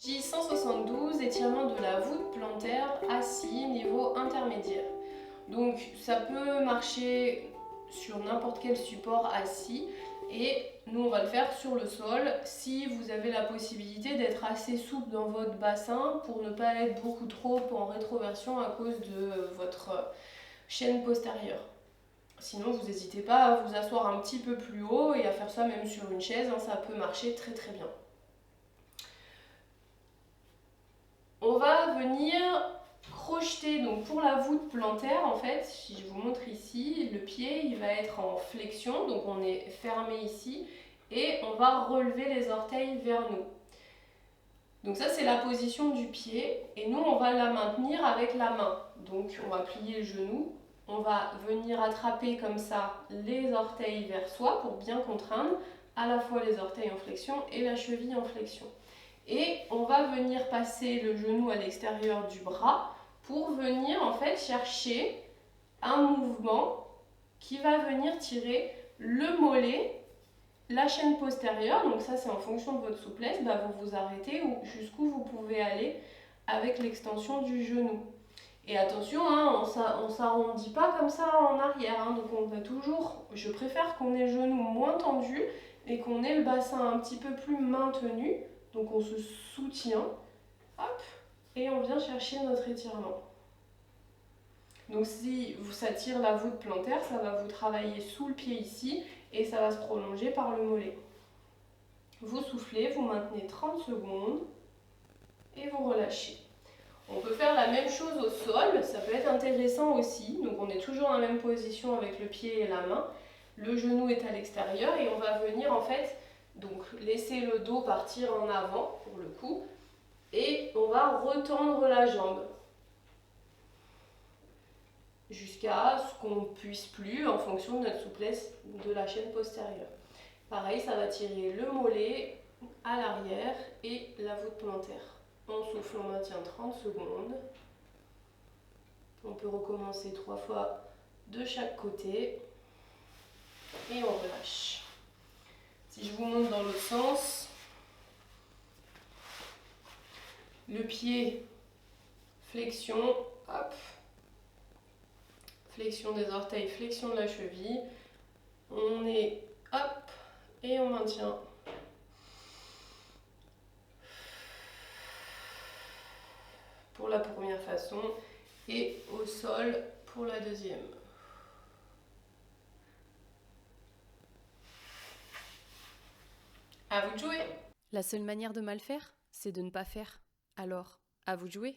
J172, étirement de la voûte plantaire assis, niveau intermédiaire. Donc ça peut marcher sur n'importe quel support assis et nous on va le faire sur le sol si vous avez la possibilité d'être assez souple dans votre bassin pour ne pas être beaucoup trop en rétroversion à cause de votre chaîne postérieure. Sinon vous n'hésitez pas à vous asseoir un petit peu plus haut et à faire ça même sur une chaise, ça peut marcher très très bien. On va venir crocheter, donc pour la voûte plantaire en fait, si je vous montre ici, le pied il va être en flexion, donc on est fermé ici, et on va relever les orteils vers nous. Donc ça c'est la position du pied, et nous on va la maintenir avec la main. Donc on va plier le genou, on va venir attraper comme ça les orteils vers soi pour bien contraindre à la fois les orteils en flexion et la cheville en flexion. Et on va venir passer le genou à l'extérieur du bras pour venir en fait chercher un mouvement qui va venir tirer le mollet, la chaîne postérieure, donc ça c'est en fonction de votre souplesse, vous vous arrêtez ou jusqu'où vous pouvez aller avec l'extension du genou. Et attention, on ne s'arrondit pas comme ça en arrière, donc on va toujours, je préfère qu'on ait le genou moins tendu et qu'on ait le bassin un petit peu plus maintenu. Donc on se soutient, hop, et on vient chercher notre étirement. Donc si ça tire la voûte plantaire, ça va vous travailler sous le pied ici et ça va se prolonger par le mollet. Vous soufflez, vous maintenez 30 secondes et vous relâchez. On peut faire la même chose au sol, ça peut être intéressant aussi. Donc on est toujours dans la même position avec le pied et la main. Le genou est à l'extérieur et on va venir en fait donc laisser le dos partir en avant pour le coup et on va retendre la jambe jusqu'à ce qu'on ne puisse plus en fonction de notre souplesse de la chaîne postérieure. Pareil, ça va tirer le mollet à l'arrière et la voûte plantaire. On souffle, on maintient 30 secondes. On peut recommencer 3 fois de chaque côté et on relâche. Si je vous montre dans l'autre sens, le pied, flexion, hop, flexion des orteils, flexion de la cheville, on est hop et on maintient. Pour la première façon et au sol pour la deuxième. À vous de jouer! La seule manière de mal faire, c'est de ne pas faire. Alors, à vous de jouer.